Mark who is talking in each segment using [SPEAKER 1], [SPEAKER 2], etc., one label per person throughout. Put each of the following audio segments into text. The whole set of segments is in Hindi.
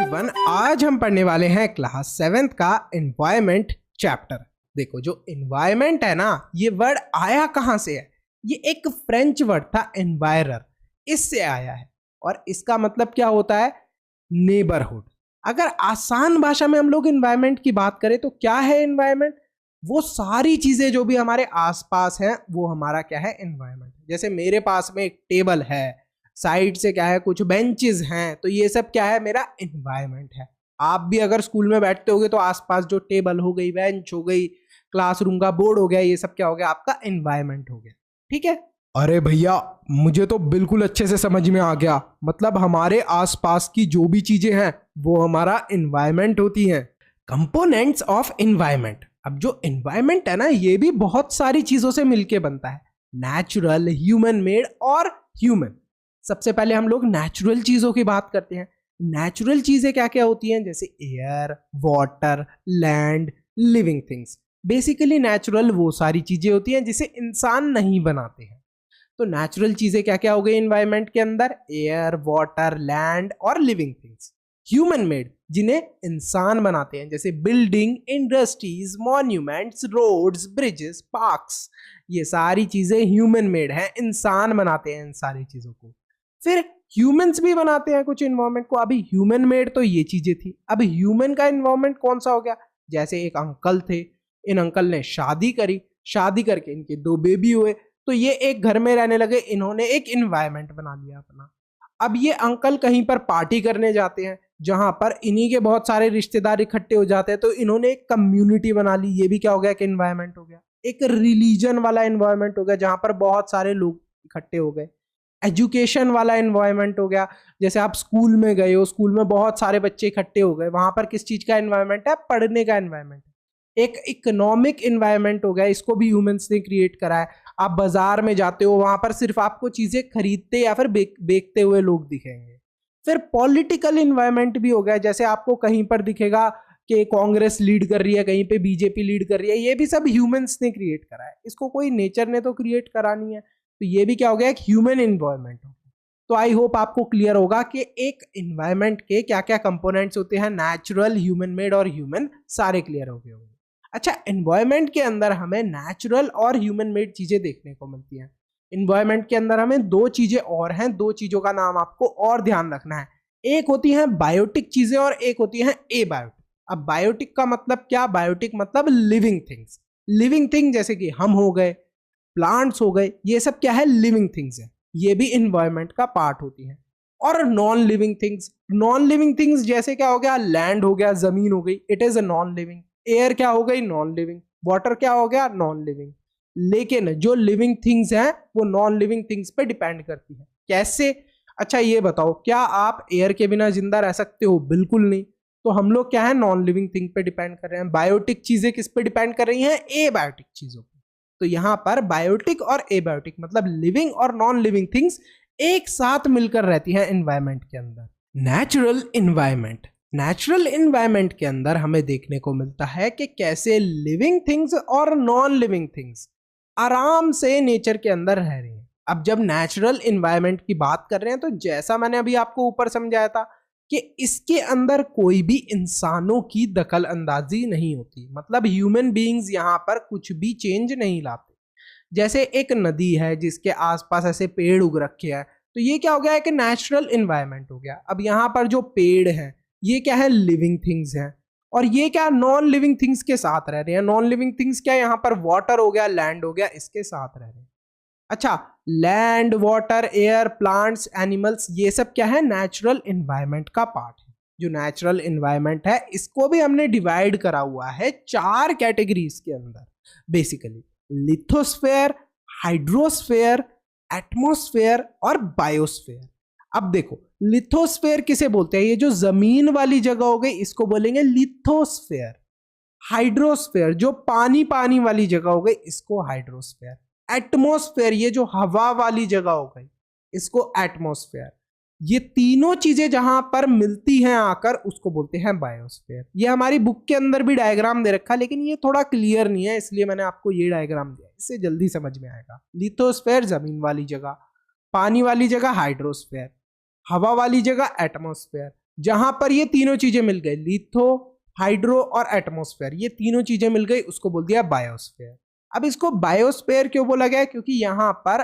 [SPEAKER 1] एवरीवन, आज हम पढ़ने वाले हैं क्लास 7th का एनवायरमेंट चैप्टर। देखो, जो एनवायरमेंट है ना, ये वर्ड आया कहां से है? ये एक फ्रेंच वर्ड था एनवायरर, इससे आया है। और इसका मतलब क्या होता है? नेबरहुड। अगर आसान भाषा में हम लोग एनवायरमेंट की बात करें तो क्या है एनवायरमेंट? वो सारी चीजें जो भी हमारे आसपास हैं वो हमारा क्या है? एनवायरमेंट। जैसे मेरे पास में एक टेबल है, साइड से क्या है, कुछ बेंचेस हैं, तो ये सब क्या है? मेरा एनवायरमेंट है। आप भी अगर स्कूल में बैठते होगे तो आसपास जो टेबल हो गई, बेंच हो गई, क्लासरूम का बोर्ड हो गया, ये सब क्या हो गया? आपका एनवायरमेंट हो गया। ठीक है? अरे भैया, मुझे तो बिल्कुल अच्छे से समझ में आ गया। मतलब हमारे आसपास की जो भी चीजें हैं वो हमारा एनवायरमेंट होती हैं। Components of environment. अब जो एनवायरमेंट है ना, ये भी बहुत सारी चीजों से मिलके बनता है, नेचुरल, ह्यूमन मेड और ह्यूमन। सबसे पहले हम लोग नेचुरल चीजों की बात करते हैं। नेचुरल चीजें क्या क्या होती हैं? जैसे air, water, land, living things. Basically natural वो सारी चीजें होती हैं जिसे इंसान नहीं बनाते हैं। तो नेचुरल चीजें क्या क्या हो गई एनवायरनमेंट के अंदर? एयर, वाटर, लैंड और लिविंग थिंग्स। ह्यूमन मेड, जिन्हें इंसान बनाते हैं, जैसे building, industries, monuments, roads, bridges, parks. ये सारी चीजें ह्यूमन मेड हैं, इंसान बनाते हैं इन सारी चीजों को। फिर ह्यूमंस भी बनाते हैं कुछ इन्वायरमेंट को। अभी ह्यूमन मेड तो ये चीजें थी, अब ह्यूमन का इन्वायरमेंट कौन सा हो गया? जैसे एक अंकल थे, इन अंकल ने शादी करी, शादी करके इनके 2 बेबी हुए, तो ये एक घर में रहने लगे, इन्होंने एक इन्वायरमेंट बना लिया अपना। अब ये अंकल कहीं पर पार्टी करने जाते हैं जहां पर इन्हीं के बहुत सारे रिश्तेदार इकट्ठे हो जाते हैं, तो इन्होंने एक कम्युनिटी बना ली। ये भी क्या हो गया? कि इन्वायरमेंट हो गया। एक रिलीजन वाला इन्वायरमेंट हो गया जहां पर बहुत सारे लोग इकट्ठे हो गए। एजुकेशन वाला एनवायरनमेंट हो गया, जैसे आप स्कूल में गए हो, स्कूल में बहुत सारे बच्चे इकट्ठे हो गए, वहां पर किस चीज का एनवायरनमेंट है? पढ़ने का एनवायरनमेंट। एक इकोनॉमिक एनवायरनमेंट हो गया, इसको भी ह्यूमंस ने क्रिएट करा है। आप बाजार में जाते हो, वहां पर सिर्फ आपको चीजें खरीदते या फिर बेचते हुए लोग दिखेंगे। फिर पॉलिटिकल एनवायरनमेंट भी हो गया, जैसे आपको कहीं पर दिखेगा कि कांग्रेस लीड कर रही है, कहीं पे बीजेपी लीड कर रही है। ये भी सब ह्यूमंस ने क्रिएट करा है, इसको कोई नेचर ने तो क्रिएट करा नहीं है। तो ये भी क्या हो गया? एक ह्यूमन एनवायरनमेंट हो गया। तो आई होप आपको क्लियर होगा कि एक एनवायरनमेंट के क्या क्या कंपोनेंट्स होते हैं, नेचुरल, ह्यूमन मेड और ह्यूमन, सारे क्लियर हो गए होंगे। अच्छा, एनवायरनमेंट के अंदर हमें नेचुरल और ह्यूमन मेड चीजें देखने को मिलती हैं। एनवायरनमेंट के अंदर हमें 2 चीजें और हैं, 2 चीजों का नाम आपको और ध्यान रखना है। एक होती है बायोटिक चीजें और एक होती है एबायोटिक। अब बायोटिक का मतलब क्या? बायोटिक मतलब लिविंग थिंग्स। लिविंग थिंग जैसे कि हम हो गए, प्लांट्स हो गए, ये सब क्या है? लिविंग थिंग्स है, ये भी एनवायरनमेंट का पार्ट होती है। और non living things, non living things जैसे क्या हो गया? लैंड हो गया, जमीन हो गई, it is a non living. Air क्या हो गई? Non living. वाटर क्या हो गया? Non living. लेकिन जो लिविंग थिंग्स हैं वो नॉन लिविंग थिंग्स पे डिपेंड करती है। कैसे? अच्छा ये बताओ, क्या आप एयर के बिना जिंदा रह सकते हो? बिल्कुल नहीं। तो हम लोग क्या है? नॉन लिविंग थिंग पे डिपेंड कर रहे हैं। बायोटिक चीजें किस पे डिपेंड कर रही हैं? एबायोटिक चीजों पे। तो यहां पर बायोटिक और एबायोटिक मतलब लिविंग और नॉन लिविंग थिंग्स एक साथ मिलकर रहती हैं एनवायरनमेंट के अंदर। नेचुरल एनवायरनमेंट, नेचुरल एनवायरनमेंट के अंदर हमें देखने को मिलता है कि कैसे लिविंग थिंग्स और नॉन लिविंग थिंग्स आराम से नेचर के अंदर रह रही हैं। अब जब नेचुरल एनवायरनमेंट की बात कर रहे हैं तो जैसा मैंने अभी आपको ऊपर समझाया था कि इसके अंदर कोई भी इंसानों की दखल अंदाजी नहीं होती, मतलब ह्यूमन बीइंग्स यहाँ पर कुछ भी चेंज नहीं लाते। जैसे एक नदी है जिसके आसपास ऐसे पेड़ उग रखे हैं, तो ये क्या हो गया? एक नेचुरल एनवायरनमेंट हो गया। अब यहाँ पर जो पेड़ हैं ये क्या है? लिविंग थिंग्स हैं। और ये क्या? नॉन लिविंग थिंग्स के साथ रह रहे हैं। नॉन लिविंग थिंग्स क्या? यहाँ पर वाटर हो गया, लैंड हो गया, इसके साथ रह रहे हैं। अच्छा, land, water, air, plants, animals, ये सब क्या है? नेचुरल एनवायरनमेंट का पार्ट है। जो नेचुरल एनवायरनमेंट है इसको भी हमने डिवाइड करा हुआ है 4 कैटेगरीज के अंदर। बेसिकली लिथोस्फेयर, हाइड्रोस्फेयर, एटमॉस्फेयर और बायोस्फेयर। अब देखो, लिथोस्फेयर किसे बोलते हैं? ये जो जमीन वाली जगह हो गई इसको बोलेंगे लिथोस्फेयर। हाइड्रोस्फेयर जो पानी पानी वाली जगह हो गई इसको हाइड्रोस्फेयर। एटमॉस्फेयर ये जो हवा वाली जगह हो गई इसको एटमॉस्फेयर। ये तीनों चीजें जहां पर मिलती हैं आकर उसको बोलते हैं बायोस्फेयर। ये हमारी बुक के अंदर भी डायग्राम दे रखा है, लेकिन ये थोड़ा क्लियर नहीं है इसलिए मैंने आपको ये डायग्राम दिया, इससे जल्दी समझ में आएगा। लिथोस्फेयर जमीन वाली जगह, पानी वाली जगह हाइड्रोस्फेयर, हवा वाली जगह एटमॉस्फेयर, जहां पर ये तीनों चीजें मिल गई, लिथो, हाइड्रो और एटमॉस्फेयर, ये तीनों चीजें मिल गई, उसको बोल दिया बायोस्फेयर। अब इसको बायोस्फेयर क्यों बोला गया? क्योंकि यहां पर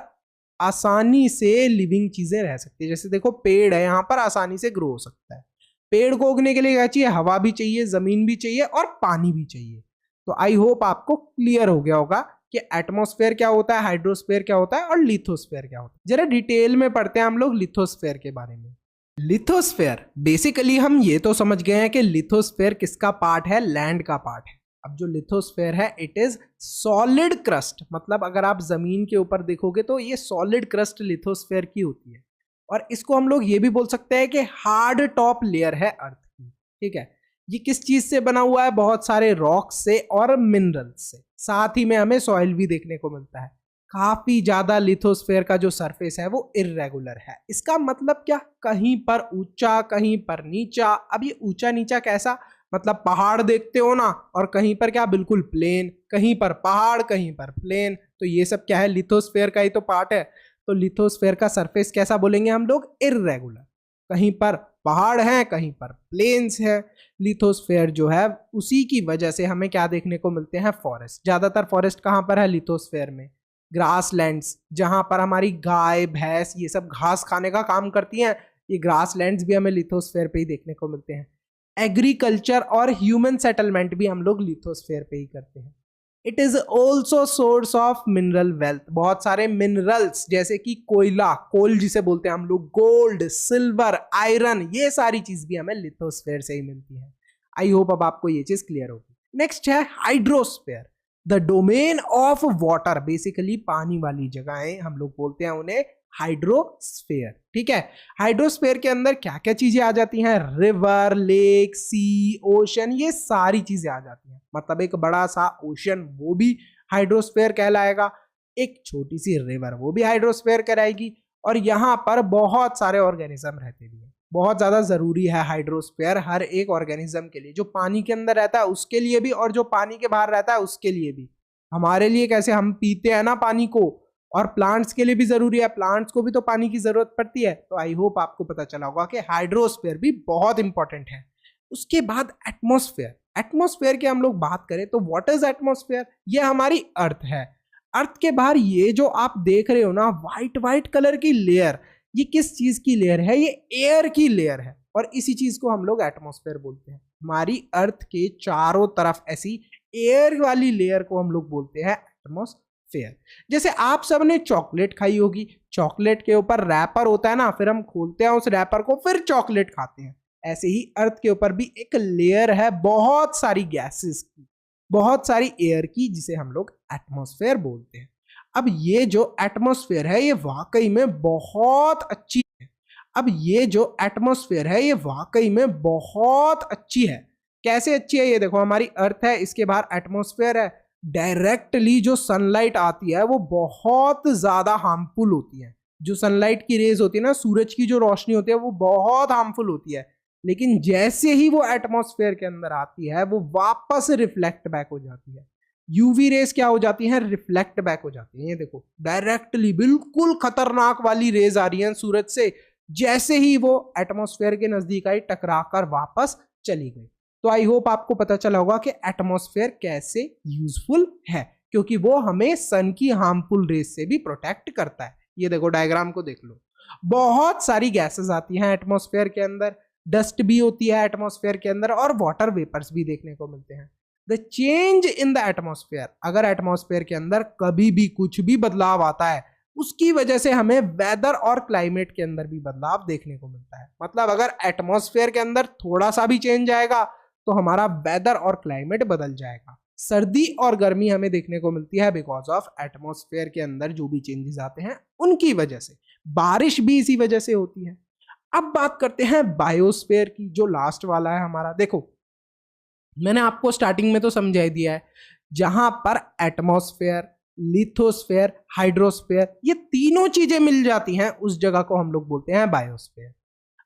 [SPEAKER 1] आसानी से लिविंग चीजें रह सकती है। जैसे देखो पेड़ है, यहां पर आसानी से ग्रो हो सकता है। पेड़ को उगने के लिए क्या चाहिए? हवा भी चाहिए, जमीन भी चाहिए और पानी भी चाहिए। तो आई होप आपको क्लियर हो गया होगा कि एटमॉस्फेयर क्या होता है, हाइड्रोस्फेयर क्या होता है और लिथोस्फेयर क्या होता है। जरा डिटेल में पढ़ते हैं हम लोग लिथोस्फेयर के बारे में। लिथोस्फेयर बेसिकली हम ये तो समझ गए हैं कि लिथोस्फेयर किसका पार्ट है? लैंड का पार्ट है। अब जो लिथोस्फेयर है इट इज सॉलिड क्रस्ट, मतलब अगर आप जमीन के ऊपर देखोगे तो ये सॉलिड क्रस्ट लिथोस्फेयर की होती है। और इसको हम लोग ये भी बोल सकते हैं कि हार्ड टॉप लेयर है अर्थ की। ठीक है, ये किस चीज से बना हुआ है? बहुत सारे रॉक्स से और मिनरल्स से, साथ ही में हमें सॉइल भी देखने को मिलता है। काफी ज्यादा लिथोस्फेयर का जो सरफेस है वो इर्रेगुलर है। इसका मतलब क्या? कहीं पर ऊंचा, कहीं पर नीचा। अब ये ऊंचा नीचा कैसा? मतलब पहाड़ देखते हो ना, और कहीं पर क्या? बिल्कुल प्लेन, कहीं पर पहाड़, कहीं पर प्लेन। तो ये सब क्या है? लिथोस्फेयर का ही तो पार्ट है। तो लिथोस्फेयर का सरफेस कैसा बोलेंगे हम लोग? इर्रेगुलर। कहीं पर पहाड़ हैं, कहीं पर प्लेन्स है। लिथोस्फेयर जो है उसी की वजह से हमें क्या देखने को मिलते हैं? फॉरेस्ट। ज्यादातर फॉरेस्ट कहां पर है? लिथोस्फेयर में। ग्रास लैंड्स, जहां पर हमारी गाय भैंस ये सब घास खाने का काम करती हैं, ये ग्रास लैंड्स भी हमें लिथोस्फेयर पे ही देखने को मिलते हैं। एग्रीकल्चर और ह्यूमन सेटलमेंट भी हम लोग लिथोस्फेयर पे ही करते हैं। It is also source of mineral wealth. बहुत सारे मिनरल्स जैसे कि कोयला, कोल जिसे बोलते हैं हम लोग, गोल्ड, सिल्वर, आयरन, ये सारी चीज भी हमें लिथोस्फेयर से ही मिलती है। आई होप अब आपको ये चीज क्लियर होगी। नेक्स्ट है hydrosphere, the domain of water. Basically पानी वाली जगहें हम लोग बोलते हैं उन्हें हाइड्रोस्फेयर। ठीक है, हाइड्रोस्फेयर के अंदर क्या क्या चीजें आ जाती हैं? रिवर, लेक, सी, ओशन, ये सारी चीजें आ जाती हैं। मतलब एक बड़ा सा ओशन वो भी हाइड्रोस्फेयर कहलाएगा, एक छोटी सी रिवर वो भी हाइड्रोस्फेयर कहलाएगी, और यहाँ पर बहुत सारे ऑर्गेनिज्म रहते भी हैं। बहुत ज्यादा जरूरी है हाइड्रोस्फेयर हर एक ऑर्गेनिज्म के लिए, जो पानी के अंदर रहता है उसके लिए भी और जो पानी के बाहर रहता है उसके लिए भी। हमारे लिए कैसे हम पीते हैं ना पानी को, और प्लांट्स के लिए भी जरूरी है, प्लांट्स को भी तो पानी की जरूरत पड़ती है। तो आई होप आपको पता चला होगा कि हाइड्रोस्फेयर भी बहुत इंपॉर्टेंट है। उसके बाद एटमॉस्फेयर। एटमॉस्फेयर की हम लोग बात करें तो व्हाट इज एटमॉस्फेयर? ये हमारी अर्थ है। अर्थ के बाहर ये जो आप देख रहे हो ना व्हाइट व्हाइट कलर की लेयर, ये किस चीज की लेयर है? ये एयर की लेयर है, और इसी चीज को हम लोग एटमॉस्फेयर बोलते हैं। हमारी अर्थ के चारों तरफ ऐसी एयर वाली लेयर को हम लोग बोलते हैं एटमॉस्फेयर। जैसे आप सब ने चॉकलेट खाई होगी, चॉकलेट के ऊपर रैपर होता है ना, फिर हम खोलते हैं उस रैपर को, फिर चॉकलेट खाते हैं। ऐसे ही अर्थ के ऊपर भी एक लेयर है बहुत सारी गैसेस की, बहुत सारी एयर की, जिसे हम लोग एटमॉस्फेयर बोलते हैं। अब ये जो एटमॉस्फेयर है ये वाकई में बहुत अच्छी है। अब ये जो एटमॉस्फेयर है ये वाकई में बहुत अच्छी है। कैसे अच्छी है? ये देखो, हमारी अर्थ है, इसके बाहर एटमॉस्फेयर है। डायरेक्टली जो सनलाइट आती है वो बहुत ज्यादा हार्मफुल होती है। जो सनलाइट की रेज होती है ना, सूरज की जो रोशनी होती है, वो बहुत हार्मफुल होती है। लेकिन जैसे ही वो एटमॉस्फेयर के अंदर आती है वो वापस रिफ्लेक्ट बैक हो जाती है। यूवी रेस क्या हो जाती हैं? रिफ्लेक्ट बैक हो जाती हैं। ये देखो, डायरेक्टली बिल्कुल खतरनाक वाली रेज आ रही है सूरज से, जैसे ही वो एटमॉस्फेयर के नजदीक आई टकराकर वापस चली गई। तो आई होप आपको पता चला होगा कि एटमॉस्फेयर कैसे यूजफुल है, क्योंकि वो हमें सन की हार्मफुल रेस से भी प्रोटेक्ट करता है। ये देखो, डायग्राम को देख लो, बहुत सारी गैसेस आती हैं एटमॉस्फेयर के अंदर, डस्ट भी होती है एटमॉस्फेयर के अंदर, और वाटर वेपर्स भी देखने को मिलते हैं। The change in the atmosphere, अगर एटमॉस्फेयर के अंदर कभी भी कुछ भी बदलाव आता है, उसकी वजह से हमें वेदर और क्लाइमेट के अंदर भी बदलाव देखने को मिलता है। मतलब अगर एटमॉस्फेयर के अंदर थोड़ा सा भी चेंज आएगा तो हमारा वेदर और क्लाइमेट बदल जाएगा। सर्दी और गर्मी हमें देखने को मिलती है बिकॉज ऑफ एटमॉस्फेयर के अंदर जो भी चेंजेस आते हैं उनकी वजह से। बारिश भी इसी वजह से होती है। अब बात करते हैं बायोस्फीयर की, जो लास्ट वाला है हमारा। देखो, मैंने आपको स्टार्टिंग में तो समझा ही दिया है, जहां पर एटमॉस्फेयर, लिथोस्फेयर, हाइड्रोस्फेयर, ये तीनों चीजें मिल जाती हैं, उस जगह को हम लोग बोलते हैं बायोस्फेयर।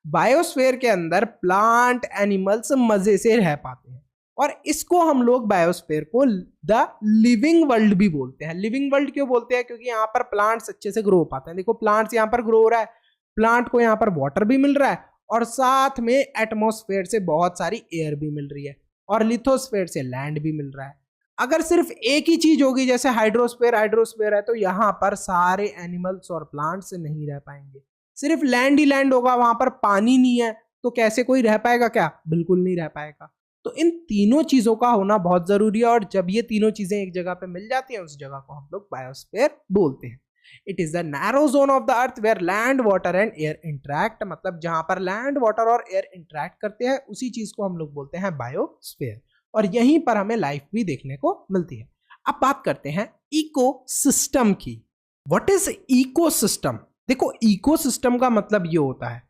[SPEAKER 1] बायोस्फेयर के अंदर प्लांट, एनिमल्स मजे से रह पाते हैं, और इसको हम लोग बायोस्फेयर को द लिविंग वर्ल्ड भी बोलते हैं। लिविंग वर्ल्ड क्यों बोलते हैं? क्योंकि यहाँ पर प्लांट्स अच्छे से ग्रो हो पाते हैं। देखो, प्लांट्स यहाँ पर ग्रो हो रहा है, प्लांट को यहाँ पर वाटर भी मिल रहा है, और साथ में एटमॉस्फेयर से बहुत सारी एयर भी मिल रही है और लिथोस्फेयर से लैंड भी मिल रहा है। अगर सिर्फ एक ही चीज होगी जैसे हाइड्रोस्फेयर हाइड्रोस्फेयर है तो यहाँ पर सारे एनिमल्स और प्लांट्स नहीं रह पाएंगे। सिर्फ लैंड ही लैंड होगा, वहां पर पानी नहीं है तो कैसे कोई रह पाएगा? क्या बिल्कुल नहीं रह पाएगा। तो इन तीनों चीजों का होना बहुत जरूरी है और जब ये तीनों चीजें एक जगह पे मिल जाती हैं उस जगह को हम लोग बायोस्फीयर बोलते हैं। It is the narrow zone of the earth where land water and air interact, मतलब जहां पर लैंड वाटर और एयर इंटरैक्ट करते हैं उसी चीज को हम लोग बोलते हैं बायोस्फीयर, और यहीं पर हमें लाइफ भी देखने को मिलती है। अब बात करते हैं इकोसिस्टम की। What is ecosystem? देखो, इकोसिस्टम का मतलब ये होता है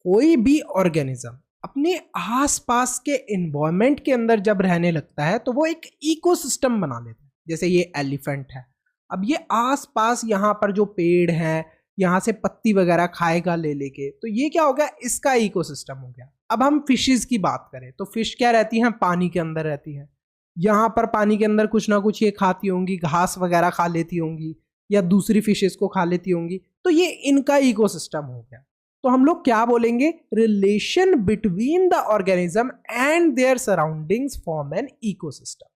[SPEAKER 1] कोई भी ऑर्गेनिज्म अपने आसपास के एनवायरनमेंट के अंदर जब रहने लगता है तो वो एक इकोसिस्टम बना लेता है। जैसे ये एलिफेंट है, अब ये आसपास यहाँ पर जो पेड़ है यहाँ से पत्ती वगैरह खाएगा ले लेके, तो ये क्या हो गया? इसका इकोसिस्टम हो गया। अब हम फिशेस की बात करें तो फिश क्या रहती हैं? पानी के अंदर रहती हैं। यहाँ पर पानी के अंदर कुछ ना कुछ ये खाती होंगी, घास वगैरह खा लेती होंगी या दूसरी फिशेस को खा लेती होंगी, तो ये इनका इकोसिस्टम हो गया। तो हम लोग क्या बोलेंगे? Relation between the organism and there surroundings form an ecosystem.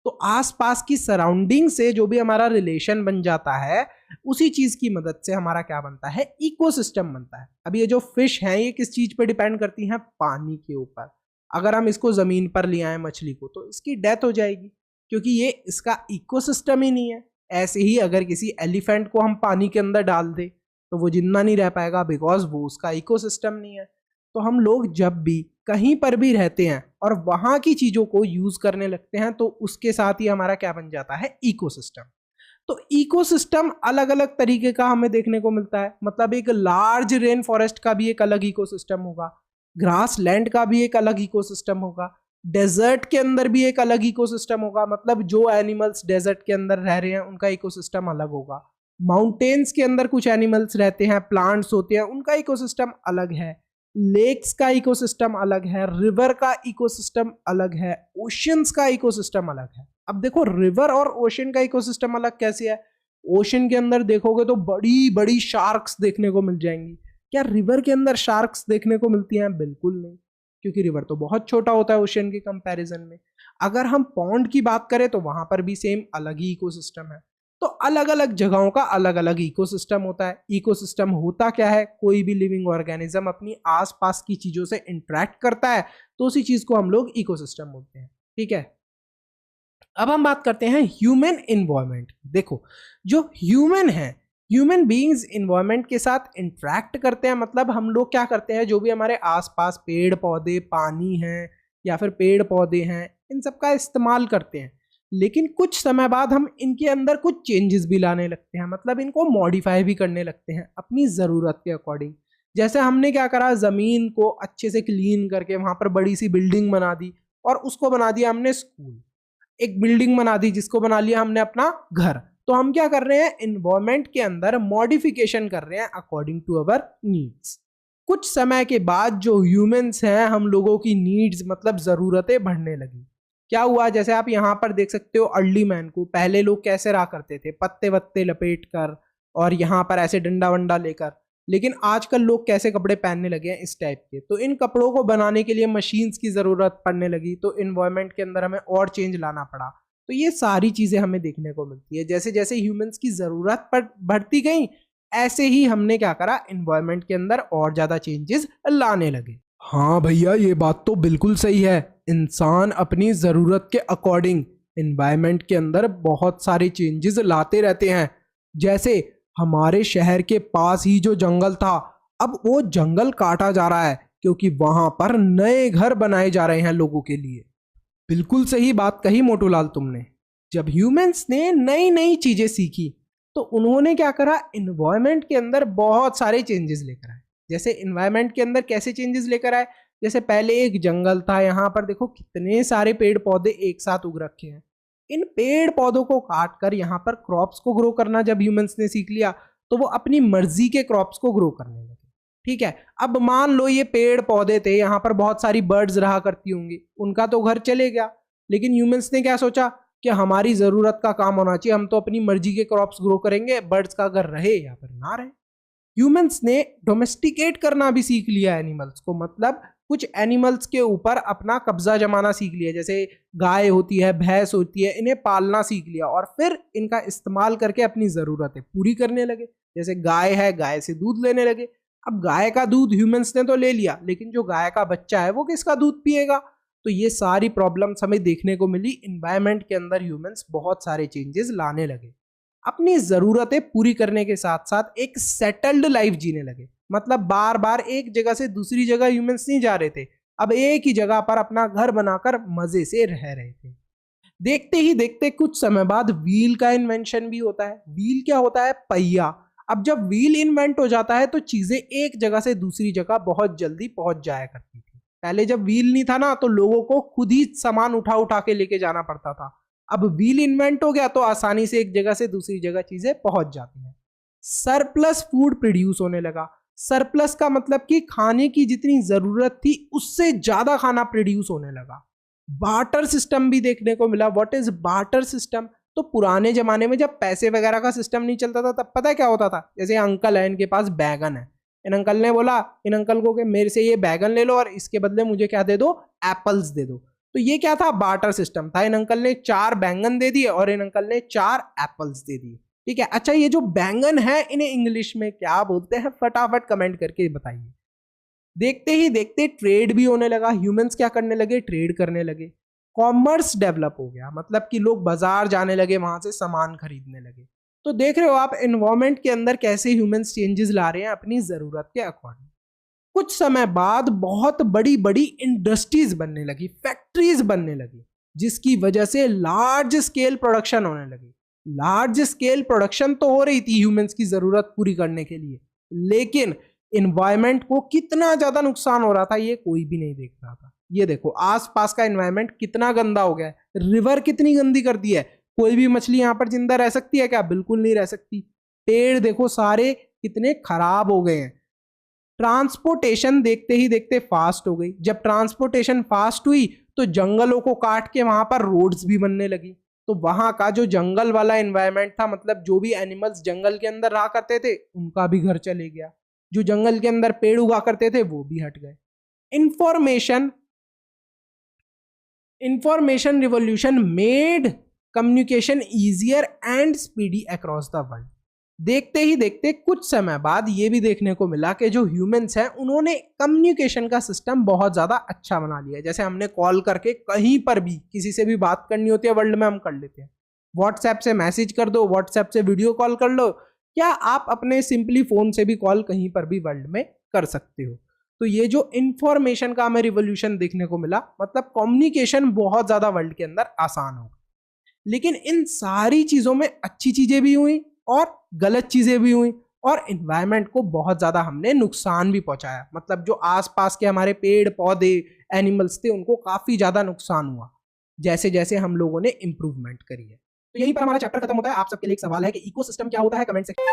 [SPEAKER 1] तो आसपास की सराउंडिंग से जो भी हमारा रिलेशन बन जाता है उसी चीज की मदद से हमारा क्या बनता है? इकोसिस्टम बनता है। अब ये जो फिश हैं ये किस चीज पे डिपेंड करती हैं? पानी के ऊपर। अगर हम इसको जमीन पर ले आए मछली को तो इसकी डेथ हो जाएगी क्योंकि ये इसका इकोसिस्टम ही नहीं है। ऐसे ही अगर किसी एलिफेंट को हम पानी के अंदर डाल दे तो वो जिंदा नहीं रह पाएगा बिकॉज वो उसका इकोसिस्टम नहीं है। तो हम लोग जब भी कहीं पर भी रहते हैं और वहां की चीजों को यूज करने लगते हैं तो उसके साथ ही हमारा क्या बन जाता है? इकोसिस्टम। तो इकोसिस्टम अलग अलग तरीके का हमें देखने को मिलता है। मतलब एक लार्ज रेन फॉरेस्ट का भी एक अलग इकोसिस्टम होगा, ग्रास लैंड का भी एक अलग इकोसिस्टम होगा, डेजर्ट के अंदर भी एक अलग इकोसिस्टम होगा। मतलब जो एनिमल्स डेजर्ट के अंदर रह रहे हैं उनका इकोसिस्टम अलग होगा। माउंटेन्स के अंदर कुछ एनिमल्स रहते हैं, प्लांट्स होते हैं, उनका इकोसिस्टम अलग है। लेक्स का इकोसिस्टम अलग है, रिवर का इकोसिस्टम अलग है, ओशियंस का इकोसिस्टम अलग है। अब देखो, रिवर और ओशन का इकोसिस्टम अलग कैसे है? ओशन के अंदर देखोगे तो बड़ी बड़ी शार्क्स देखने को मिल जाएंगी। क्या रिवर के अंदर शार्क्स देखने को मिलती हैं? बिल्कुल नहीं, क्योंकि रिवर तो बहुत छोटा होता है ओशन के कंपैरिजन में। अगर हम पॉन्ड की बात करें तो वहां पर भी सेम अलग ही इकोसिस्टम है। तो अलग अलग जगहों का अलग अलग इकोसिस्टम होता है। इकोसिस्टम होता क्या है? कोई भी लिविंग ऑर्गेनिज्म अपनी आसपास की चीजों से इंटरेक्ट करता है तो उसी चीज को हम लोग इकोसिस्टम बोलते हैं। ठीक है, अब हम बात करते हैं ह्यूमन इन्वायरमेंट। देखो, जो ह्यूमन है, ह्यूमन बीइंग्स इन्वायरमेंट के साथ इंटरेक्ट करते हैं। मतलब हम लोग क्या करते हैं, जो भी हमारे आसपास पेड़ पौधे, पानी है या फिर पेड़ पौधे हैं, इन सब का इस्तेमाल करते हैं। लेकिन कुछ समय बाद हम इनके अंदर कुछ चेंजेस भी लाने लगते हैं। मतलब इनको मॉडिफाई भी करने लगते हैं अपनी ज़रूरत के अकॉर्डिंग। जैसे हमने क्या करा, ज़मीन को अच्छे से क्लीन करके वहाँ पर बड़ी सी बिल्डिंग बना दी और उसको बना दिया हमने स्कूल। एक बिल्डिंग बना दी जिसको बना लिया हमने अपना घर। तो हम क्या कर रहे हैं? इन्वायरमेंट के अंदर मॉडिफिकेशन कर रहे हैं अकॉर्डिंग टू अवर नीड्स। कुछ समय के बाद जो ह्यूमंस हैं, हम लोगों की नीड्स मतलब ज़रूरतें बढ़ने लगी। क्या हुआ? जैसे आप यहाँ पर देख सकते हो अर्ली मैन को। पहले लोग कैसे रहा करते थे? पत्ते वत्ते लपेट कर और यहाँ पर ऐसे डंडा वंडा लेकर। लेकिन आजकल लोग कैसे कपड़े पहनने लगे हैं? इस टाइप के। तो इन कपड़ों को बनाने के लिए मशीन्स की ज़रूरत पड़ने लगी, तो इन्वायरमेंट के अंदर हमें और चेंज लाना पड़ा। तो ये सारी चीज़ें हमें देखने को मिलती है। जैसे जैसे ह्यूमंस की ज़रूरत बढ़ती गई, ऐसे ही हमने क्या करा, इन्वायरमेंट के अंदर और ज़्यादा चेंजेस लाने लगे। हाँ भैया, ये बात तो बिल्कुल सही है। इंसान अपनी ज़रूरत के अकॉर्डिंग इन्वायरमेंट के अंदर बहुत सारे चेंजेस लाते रहते हैं। जैसे हमारे शहर के पास ही जो जंगल था, अब वो जंगल काटा जा रहा है क्योंकि वहां पर नए घर बनाए जा रहे हैं लोगों के लिए। बिल्कुल सही बात कही मोटूलाल तुमने। जब ह्यूमंस ने नई नई चीजें सीखी तो उन्होंने क्या करा, इन्वायरमेंट के अंदर बहुत सारे चेंजेस लेकर आए। जैसे इन्वायरमेंट के अंदर कैसे चेंजेस लेकर आए? जैसे पहले एक जंगल था, यहाँ पर देखो कितने सारे पेड़ पौधे एक साथ उग रखे हैं। इन पेड़ पौधों को काट कर यहाँ पर क्रॉप्स को ग्रो करना जब ह्यूमंस ने सीख लिया तो वो अपनी मर्जी के क्रॉप्स को ग्रो करने लगे। ठीक है, अब मान लो ये पेड़ पौधे थे, यहाँ पर बहुत सारी बर्ड्स रहा करती होंगी, उनका तो घर चले गया। लेकिन ह्यूमंस ने क्या सोचा कि हमारी ज़रूरत का काम होना चाहिए, हम तो अपनी मर्जी के क्रॉप्स ग्रो करेंगे, बर्ड्स का घर रहे या फिर ना रहे। ह्यूमंस ने डोमेस्टिकेट करना भी सीख लिया एनिमल्स को, मतलब कुछ एनिमल्स के ऊपर अपना कब्जा जमाना सीख लिया, जैसे गाय होती है, भैंस होती है, इन्हें पालना सीख लिया और फिर इनका इस्तेमाल करके अपनी ज़रूरतें पूरी करने लगे। जैसे गाय है, गाय से दूध लेने लगे। अब गाय का दूध ह्यूमंस ने तो ले लिया, लेकिन जो गाय का बच्चा है वो किसका दूध पिएगा? तो ये सारी प्रॉब्लम्स हमें देखने को मिली। इन्वायरमेंट के अंदर ह्यूमंस बहुत सारे चेंजेस लाने लगे, अपनी ज़रूरतें पूरी करने के साथ साथ एक सेटल्ड लाइफ जीने लगे। मतलब बार बार एक जगह से दूसरी जगह ह्यूमंस नहीं जा रहे थे, अब एक ही जगह पर अपना घर बनाकर मजे से रह रहे थे। देखते ही देखते कुछ समय बाद व्हील का इन्वेंशन भी होता है। व्हील क्या होता है? पहिया। अब जब व्हील इन्वेंट हो जाता है तो चीजें एक जगह से दूसरी जगह बहुत जल्दी पहुंच जाया करती थी। पहले जब व्हील नहीं था ना, तो लोगों को खुद ही सामान उठा उठा के लेके जाना पड़ता था। अब व्हील इन्वेंट हो गया तो आसानी से एक जगह से दूसरी जगह चीजें पहुंच जाती हैं। सरप्लस फूड प्रोड्यूस होने लगा। सरप्लस का मतलब कि खाने की जितनी जरूरत थी उससे ज्यादा खाना प्रोड्यूस होने लगा। बार्टर सिस्टम भी देखने को मिला। What is barter system? तो पुराने जमाने में जब पैसे वगैरह का सिस्टम नहीं चलता था तब पता है क्या होता था? जैसे अंकल है, इनके पास बैगन है, इन अंकल ने बोला इन अंकल को कि मेरे से ये बैगन ले लो और इसके बदले मुझे क्या दे दो? एप्पल्स दे दो। तो ये क्या था? बार्टर सिस्टम था। इन अंकल ने 4 बैंगन दे दिए और इन अंकल ने 4 एप्पल्स दे दिए। ठीक है। अच्छा, ये जो बैंगन है इन्हें इंग्लिश में क्या बोलते हैं? फटाफट कमेंट करके बताइए। देखते ही देखते ट्रेड भी होने लगा। ह्यूमंस क्या करने लगे? ट्रेड करने लगे। कॉमर्स डेवलप हो गया, मतलब कि लोग बाजार जाने लगे, वहां से सामान खरीदने लगे। तो देख रहे हो आप एनवायरमेंट के अंदर कैसे ह्यूमंस चेंजेस ला रहे हैं अपनी जरूरत के अकॉर्डिंग। कुछ समय बाद बहुत बड़ी बड़ी इंडस्ट्रीज बनने लगी, फैक्ट्रीज बनने लगी, जिसकी वजह से लार्ज स्केल प्रोडक्शन होने लगी। लार्ज स्केल प्रोडक्शन तो हो रही थी ह्यूमंस की जरूरत पूरी करने के लिए, लेकिन एनवायरमेंट को कितना ज्यादा नुकसान हो रहा था ये कोई भी नहीं देख रहा था। ये देखो आसपास का एनवायरनमेंट कितना गंदा हो गया है। रिवर कितनी गंदी कर दी है। कोई भी मछली यहां पर जिंदा रह सकती है क्या? बिल्कुल नहीं रह सकती। पेड़ देखो सारे कितने खराब हो गए हैं। ट्रांसपोर्टेशन देखते ही देखते फास्ट हो गई। जब ट्रांसपोर्टेशन फास्ट हुई तो जंगलों को काट के वहां पर रोड्स भी बनने लगी। तो वहां का जो जंगल वाला एनवायरनमेंट था, मतलब जो भी एनिमल्स जंगल के अंदर रहा करते थे उनका भी घर चले गया। जो जंगल के अंदर पेड़ उगा करते थे वो भी हट गए। Information revolution made communication easier and speedy across the world. देखते ही देखते कुछ समय बाद ये भी देखने को मिला कि जो ह्यूमंस हैं उन्होंने कम्युनिकेशन का सिस्टम बहुत ज्यादा अच्छा बना लिया है। जैसे हमने कॉल करके कहीं पर भी किसी से भी बात करनी होती है वर्ल्ड में, हम कर लेते हैं। व्हाट्सएप से मैसेज कर दो, व्हाट्सएप से वीडियो कॉल कर लो, क्या आप अपने सिंपली फोन से भी कॉल कहीं पर भी वर्ल्ड में कर सकते हो। तो ये जो इंफॉर्मेशन का हमें रिवोल्यूशन देखने को मिला, मतलब कम्युनिकेशन बहुत ज्यादा वर्ल्ड के अंदर आसान हो। लेकिन इन सारी चीजों में अच्छी चीजें भी हुई और गलत चीजें भी हुई, और एनवायरनमेंट को बहुत ज्यादा हमने नुकसान भी पहुंचाया। मतलब जो आसपास के हमारे पेड़ पौधे एनिमल्स थे उनको काफी ज्यादा नुकसान हुआ, जैसे जैसे हम लोगों ने इंप्रूवमेंट करी है। तो यहीं पर हमारा चैप्टर खत्म होता है। आप सबके लिए एक सवाल है कि इकोसिस्टम क्या होता है? Comment section